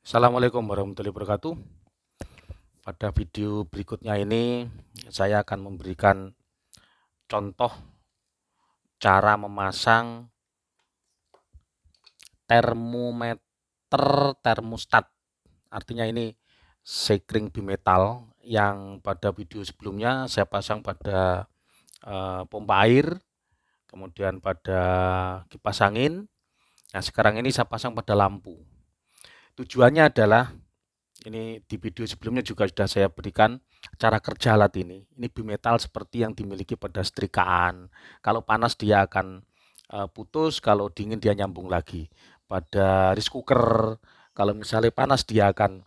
Assalamualaikum warahmatullahi wabarakatuh. Pada video berikutnya ini saya akan memberikan contoh cara memasang termometer termostat. Artinya ini sekring bimetal yang pada video sebelumnya saya pasang pada pompa air, kemudian pada kipas angin. Nah, sekarang ini saya pasang pada lampu. Tujuannya adalah ini di video sebelumnya juga sudah saya berikan cara kerja alat ini. Ini bimetal seperti yang dimiliki pada setrikaan. Kalau panas dia akan putus, kalau dingin dia nyambung lagi. Pada rice cooker, kalau misalnya panas dia akan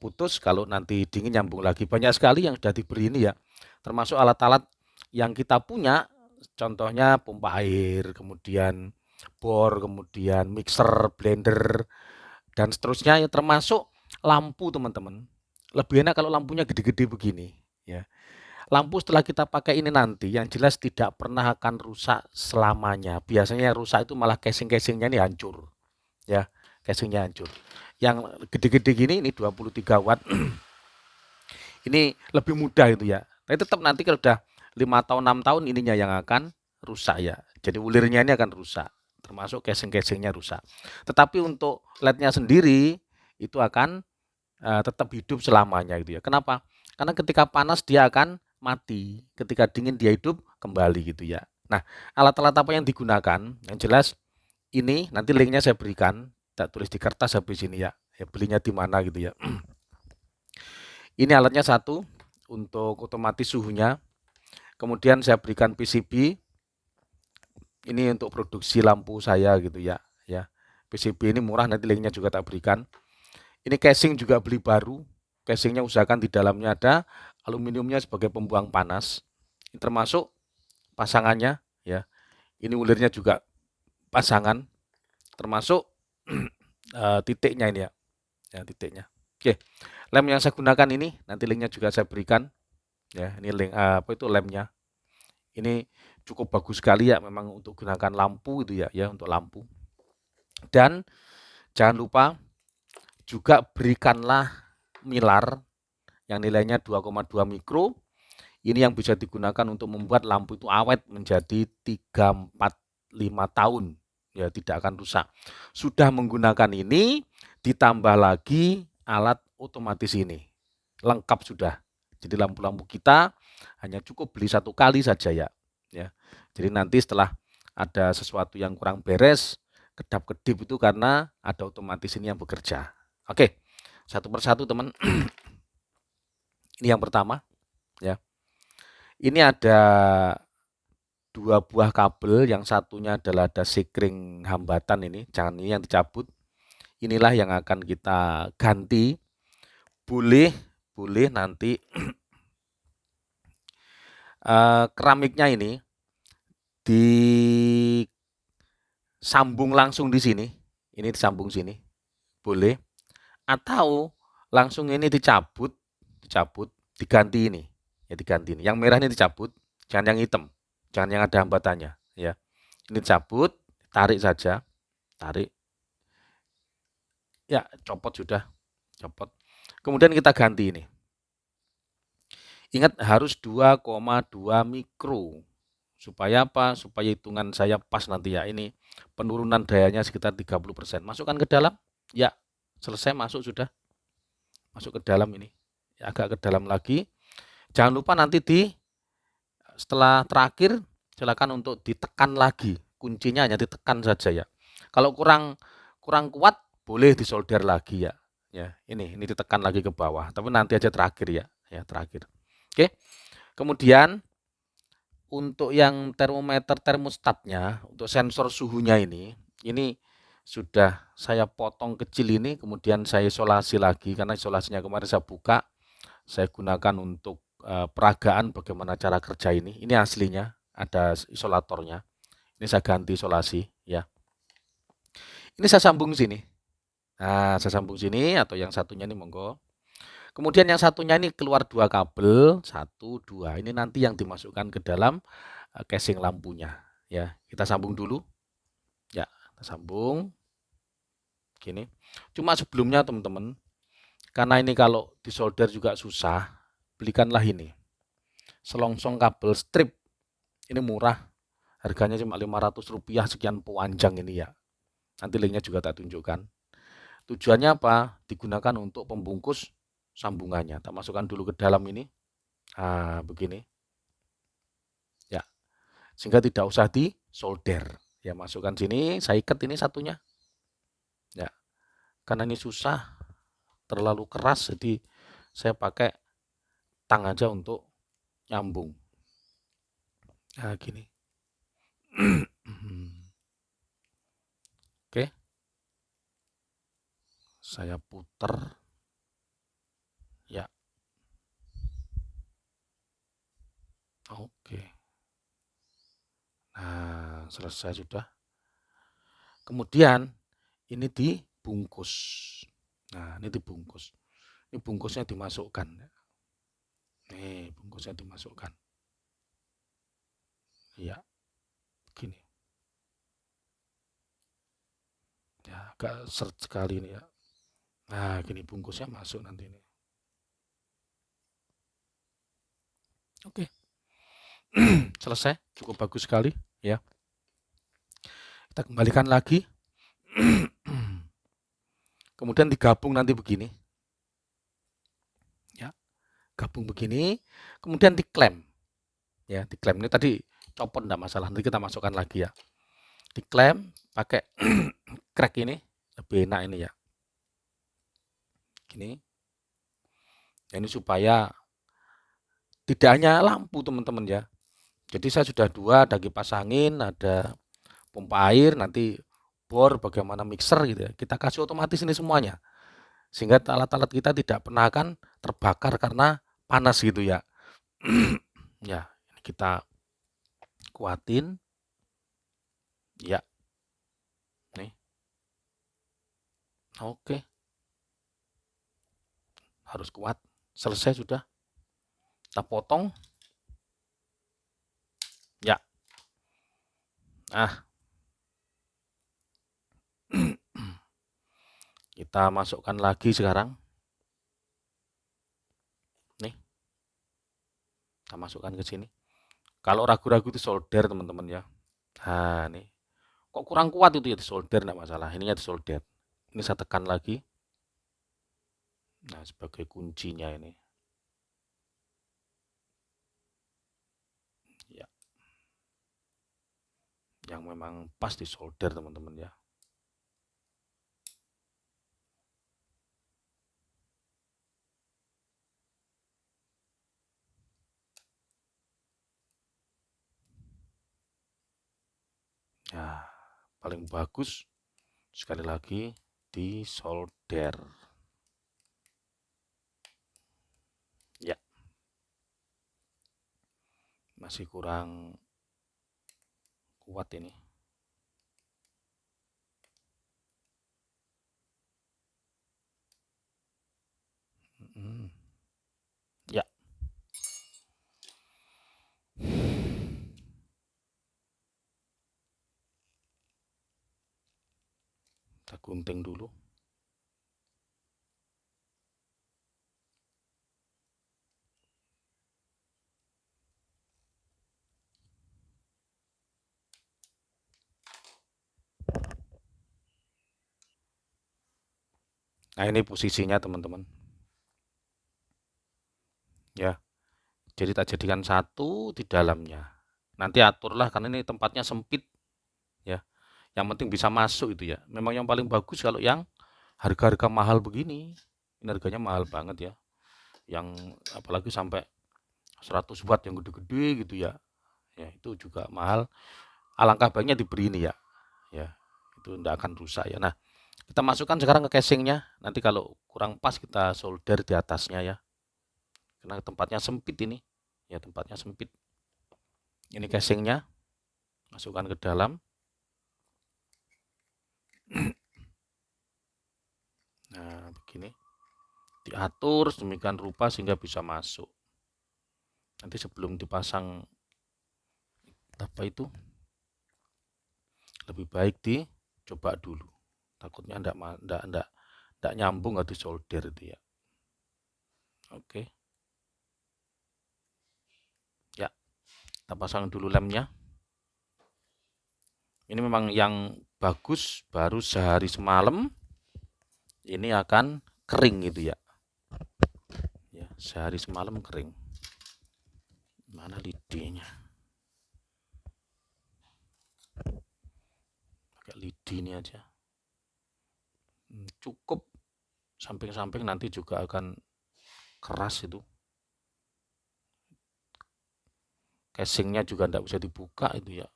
putus, kalau nanti dingin nyambung lagi. Banyak sekali yang sudah diberi ini ya. Termasuk alat-alat yang kita punya, contohnya pompa air, kemudian bor, kemudian mixer, blender, dan seterusnya, ya termasuk lampu teman-teman. Lebih enak kalau lampunya gede-gede begini ya. Lampu setelah kita pakai ini nanti yang jelas tidak pernah akan rusak selamanya. Biasanya yang rusak itu malah casing-casingnya ini hancur ya, casingnya hancur. Yang gede-gede gini ini 23 watt ini lebih mudah itu ya. Tapi tetap nanti kalau udah 5 tahun 6 tahun ininya yang akan rusak ya. Jadi ulirnya ini akan rusak, termasuk casing-casingnya rusak. Tetapi untuk LED-nya sendiri itu akan tetap hidup selamanya gitu ya. Kenapa? Karena ketika panas dia akan mati, ketika dingin dia hidup kembali gitu ya. Nah, alat-alat apa yang digunakan? Yang jelas ini nanti linknya saya berikan, tak tulis di kertas habis ini ya. Ya belinya di mana gitu ya. Ini alatnya satu untuk otomatis suhunya. Kemudian saya berikan PCB ini untuk produksi lampu saya gitu ya. Ya. PCB ini murah, nanti linknya juga tak berikan. Ini casing juga beli baru. Casingnya usahakan di dalamnya ada aluminiumnya sebagai pembuang panas. Ini termasuk pasangannya ya. Ini ulirnya juga pasangan, termasuk titiknya ini ya. Ya, titiknya. Oke. Lem yang saya gunakan ini nanti linknya juga saya berikan ya. Ini link apa itu lemnya. Ini cukup bagus sekali ya memang untuk gunakan lampu itu ya, ya untuk lampu. Dan jangan lupa juga berikanlah milar yang nilainya 2,2 mikro. Ini yang bisa digunakan untuk membuat lampu itu awet menjadi 3, 4, 5 tahun. Ya, tidak akan rusak. Sudah menggunakan ini, ditambah lagi alat otomatis ini. Lengkap sudah. Jadi lampu-lampu kita hanya cukup beli satu kali saja ya. Ya. Jadi nanti setelah ada sesuatu yang kurang beres, kedap-kedip itu karena ada otomatis ini yang bekerja. Oke, satu persatu teman. Ini yang pertama ya. Ini ada dua buah kabel, yang satunya adalah ada sekring hambatan ini, jangan ini yang dicabut. Inilah yang akan kita ganti. Boleh, boleh nanti keramiknya ini disambung langsung di sini. Ini disambung sini, boleh. Atau langsung ini dicabut, diganti ini. Ya diganti ini. Yang merah ini dicabut, jangan yang hitam, jangan yang ada hambatannya. Ya, ini dicabut, tarik saja, tarik. Ya, copot sudah, copot. Kemudian kita ganti ini. Ingat harus 2,2 mikro. Supaya apa? Supaya hitungan saya pas nanti ya. Ini penurunan dayanya sekitar 30%. Masukkan ke dalam. Ya, selesai masuk sudah. Masuk ke dalam ini. Ya, agak ke dalam lagi. Jangan lupa nanti setelah terakhir silakan untuk ditekan lagi. Kuncinya hanya ditekan saja ya. Kalau kurang kuat boleh disolder lagi ya. Ya, ini ditekan lagi ke bawah. Tapi nanti aja terakhir ya. Ya, terakhir. Oke. Kemudian untuk yang termometer termostatnya, untuk sensor suhunya ini sudah saya potong kecil ini, kemudian saya isolasi lagi karena isolasinya kemarin saya buka, saya gunakan untuk peragaan bagaimana cara kerja ini. Ini aslinya ada isolatornya. Ini saya ganti isolasi ya. Ini saya sambung sini. Nah, saya sambung sini atau yang satunya ini monggo. Kemudian yang satunya ini keluar dua kabel, satu, dua. Ini nanti yang dimasukkan ke dalam casing lampunya. Ya, kita sambung dulu. Ya, kita sambung. Gini. Cuma sebelumnya teman-teman, karena ini kalau disolder juga susah, belikanlah ini. Selongsong kabel strip. Ini murah, harganya cuma Rp500 sekian panjang ini ya. Nanti linknya juga tak tunjukkan. Tujuannya apa? Digunakan untuk pembungkus sambungannya. Tak masukkan dulu ke dalam ini. Nah, begini. Ya, sehingga tidak usah di solder. Ya, masukkan sini, saya ikat ini satunya. Ya, karena ini susah, terlalu keras, jadi saya pakai tang aja untuk nyambung. Nah, gini. Oke, saya putar. Ya, oke. Nah, selesai sudah. Kemudian ini dibungkus. Nah, ini dibungkus. Ini bungkusnya dimasukkan. Nih, bungkusnya dimasukkan. Ya, gini. Ya, agak seret sekali ini ya. Nah, gini bungkusnya masuk nanti ini. Oke, selesai. Cukup bagus sekali ya. Kita kembalikan lagi. Kemudian digabung nanti begini. Ya, gabung begini. Kemudian diklem. Ya, diklem ini tadi copot enggak masalah. Nanti kita masukkan lagi ya. Diklem pakai crack ini. Lebih enak ini ya. Gini. Ini supaya tidak hanya lampu teman-teman ya. Jadi saya sudah dua, ada kipas angin, ada pompa air, nanti bor, bagaimana mixer gitu ya. Kita kasih otomatis ini semuanya. Sehingga alat-alat kita tidak pernah akan terbakar karena panas gitu ya. Ya, ini kita kuatin. Ya, nih. Oke, harus kuat. Selesai sudah. Kita potong. Ya. Nah, kita masukkan lagi sekarang. Nih, kita masukkan ke sini. Kalau ragu-ragu itu solder teman-teman ya. Nah, nih. Kok kurang kuat itu ya di solder enggak masalah. Ininya di solder. Ini saya tekan lagi. Nah, sebagai kuncinya ini. Ya, yang memang pas di solder teman-teman ya. Ya, paling bagus sekali lagi di solder. Ya, masih kurang kuat ini. Ya, kita gunting dulu. Nah, ini posisinya teman-teman. Ya, jadi tak jadikan satu di dalamnya. Nanti aturlah karena ini tempatnya sempit ya. Yang penting bisa masuk itu ya. Memang yang paling bagus kalau yang harga-harga mahal begini. Ini harganya mahal banget ya. Yang apalagi sampai 100 watt yang gede-gede gitu ya. Ya, itu juga mahal. Alangkah baiknya diberi ini ya. Ya, itu tidak akan rusak ya. Nah, kita masukkan sekarang ke casingnya. Nanti kalau kurang pas kita solder di atasnya ya. Karena tempatnya sempit ini. Ya, tempatnya sempit. Ini casingnya. Masukkan ke dalam. Nah, begini. Diatur sedemikian rupa sehingga bisa masuk. Nanti sebelum dipasang apa itu lebih baik dicoba dulu takutnya ndak nyambung atau solder itu ya. Oke, ya kita pasang dulu lemnya. Ini memang yang bagus baru sehari semalam ini akan kering gitu ya. Ya, sehari semalam kering. Mana lidinya? Pakai lidi ini aja. Cukup samping-samping nanti juga akan keras itu. Casingnya juga tidak bisa dibuka itu ya.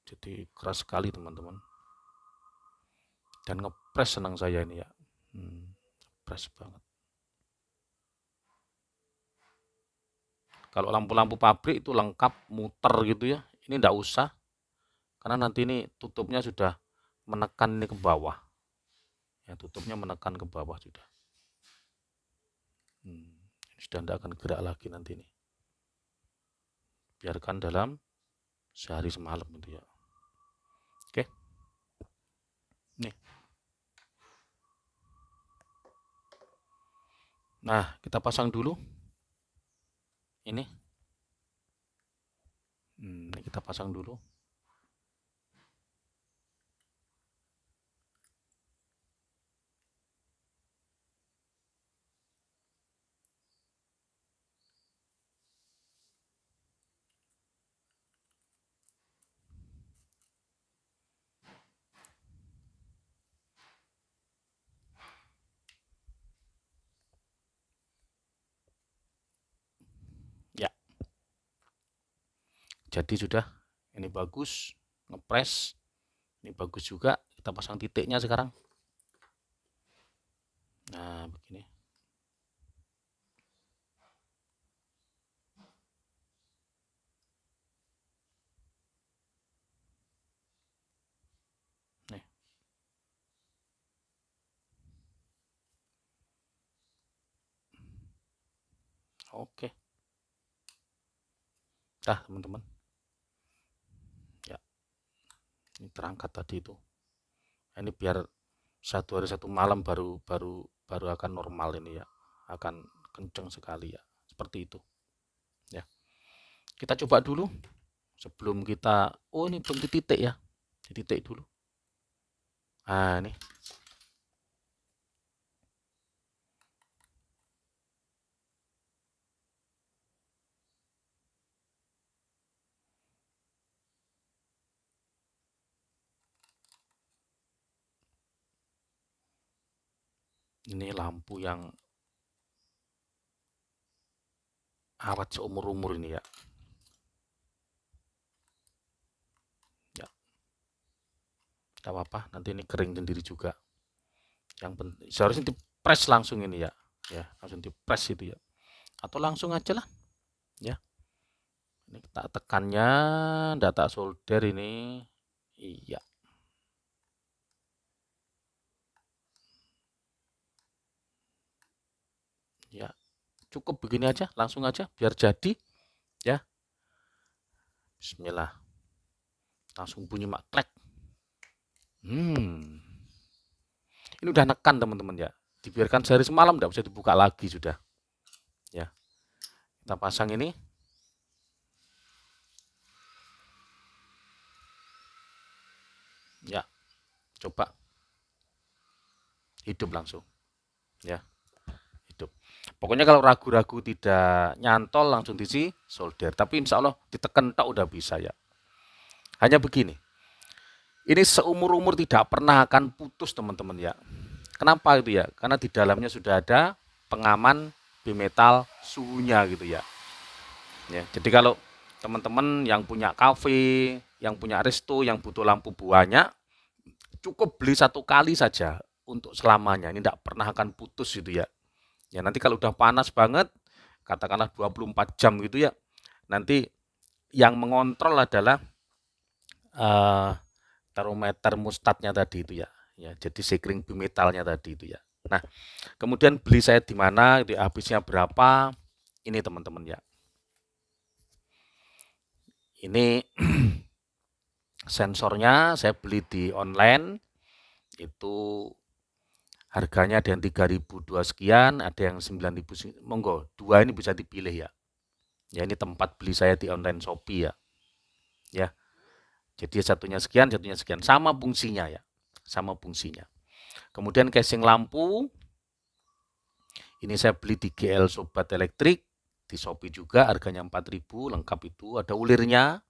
Jadi keras sekali teman-teman. Dan ngepres senang saya ini ya. Ngepres banget. Kalau lampu-lampu pabrik itu lengkap muter gitu ya. Ini tidak usah. Karena nanti ini tutupnya sudah menekan ini ke bawah. Ya, tutupnya menekan ke bawah sudah. Sudah tidak akan gerak lagi nanti ini. Biarkan dalam sehari semalam itu ya. Oke. Nih. Nah, kita pasang dulu. Ini. Ini kita pasang dulu. Ya. Jadi sudah. Ini bagus. Ngepres. Ini bagus juga. Kita pasang titiknya sekarang. Nah, begini. Nih. Oke. Dah, teman-teman. Ya. Ini terangkat tadi itu. Ini biar satu hari satu malam baru akan normal ini ya. Akan kenceng sekali ya. Seperti itu. Ya. Kita coba dulu sebelum kita, oh ini belum dititik ya, dititik dulu. Nah ini lampu yang awet seumur-umur ini ya. Ya, tidak apa-apa, nanti ini kering sendiri juga. Yang penting seharusnya dipres langsung ini ya, ya langsung dipres itu ya, atau langsung aja lah, ya. Ini tak tekannya, data solder ini, iya. Ya, cukup begini aja, langsung aja, biar jadi, ya. Bismillah, langsung bunyi maklek. Ini udah nekan teman-teman ya. Dibiarkan sehari semalam tidak bisa dibuka lagi sudah. Ya. Kita pasang ini. Ya. Coba hidup langsung. Ya. Hidup. Pokoknya kalau ragu-ragu tidak nyantol langsung diisi solder. Tapi insya Allah ditekan tak udah bisa ya. Hanya begini. Ini seumur-umur tidak pernah akan putus teman-teman ya. Kenapa itu ya? Karena di dalamnya sudah ada pengaman bimetal suhunya gitu ya. Ya, jadi kalau teman-teman yang punya kafe, yang punya resto, yang butuh lampu banyak, cukup beli satu kali saja untuk selamanya. Ini tidak pernah akan putus gitu ya. Ya nanti kalau udah panas banget, katakanlah 24 jam gitu ya, nanti yang mengontrol adalah uh, termostatnya tadi itu ya. Ya, jadi sekring bimetalnya tadi itu ya. Nah, kemudian beli saya di mana, habisnya berapa? Ini teman-teman ya. Ini sensornya saya beli di online. itu harganya ada yang 3.002 sekian, ada yang 9.000. Monggo, dua ini bisa dipilih ya. Ya, ini tempat beli saya di online Shopee ya. Ya. Jadi satunya sekian, sama fungsinya ya. Sama fungsinya. Kemudian casing lampu, ini saya beli di GL Sobat Elektrik, di Shopee juga, harganya 4.000, lengkap itu, ada ulirnya,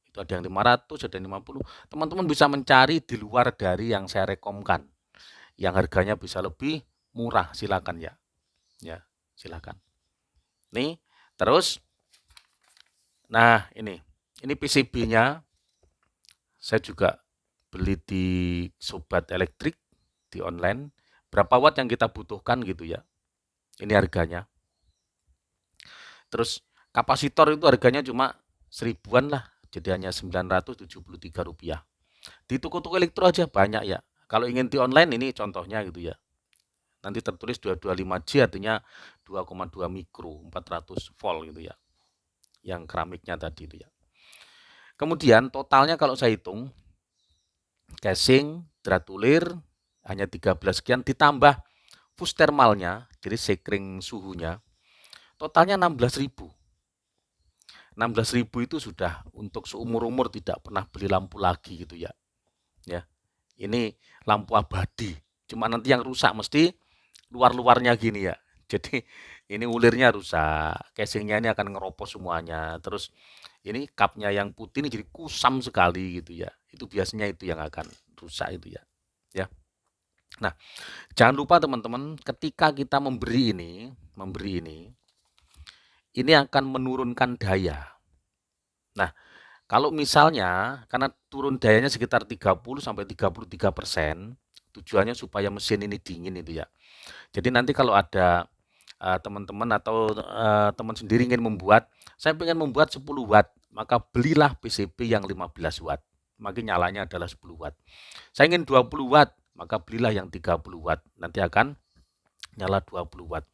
itu ada yang 500, ada yang 50. Teman-teman bisa mencari di luar dari yang saya rekomkan, yang harganya bisa lebih murah, silakan ya. Ya, silakan. Nih, terus, nah ini PCB-nya, saya juga beli di Sobat Elektrik, di online, berapa watt yang kita butuhkan gitu ya. Ini harganya. Terus kapasitor itu harganya cuma 1.000-an lah, jadi hanya Rp973. Di toko-toko elektro aja banyak ya. Kalau ingin di online ini contohnya gitu ya. Nanti tertulis 225J artinya 2,2 mikro, 400 volt gitu ya. Yang keramiknya tadi itu ya. Kemudian totalnya kalau saya hitung, casing, dratulir hanya 13 sekian, ditambah fuse thermalnya, jadi sekring suhunya, totalnya 16.000. 16.000 itu sudah untuk seumur-umur tidak pernah beli lampu lagi gitu ya. Ya. Ini lampu abadi. Cuma nanti yang rusak mesti luar-luarnya gini ya. Jadi ini ulirnya rusak, casingnya ini akan ngeropos semuanya. Terus ini cupnya yang putih ini jadi kusam sekali gitu ya. Itu biasanya itu yang akan rusak itu ya. Ya. Nah, jangan lupa teman-teman, ketika kita memberi ini akan menurunkan daya. Nah, kalau misalnya karena turun dayanya sekitar 30-33%, tujuannya supaya mesin ini dingin itu ya. Jadi nanti kalau ada teman-teman atau teman sendiri ingin membuat, saya ingin membuat 10 watt, maka belilah PCB yang 15 watt. Maka nyalanya adalah 10 watt. Saya ingin 20 watt, maka belilah yang 30 watt. Nanti akan nyala 20 watt.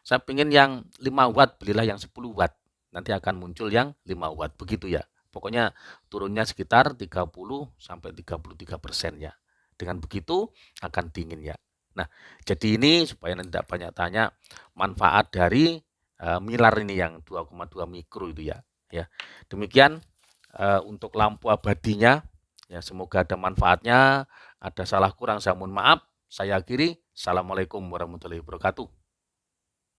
Saya ingin yang 5 watt, belilah yang 10 watt. Nanti akan muncul yang 5 watt. Begitu ya. Pokoknya turunnya sekitar 30-33% ya. Dengan begitu akan dingin ya. Nah, jadi ini supaya tidak banyak tanya manfaat dari milar ini yang 2,2 mikro itu ya. Ya. Demikian untuk lampu abadinya. Ya, semoga ada manfaatnya. Ada salah kurang saya mohon maaf. Saya akhiri. Assalamualaikum warahmatullahi wabarakatuh.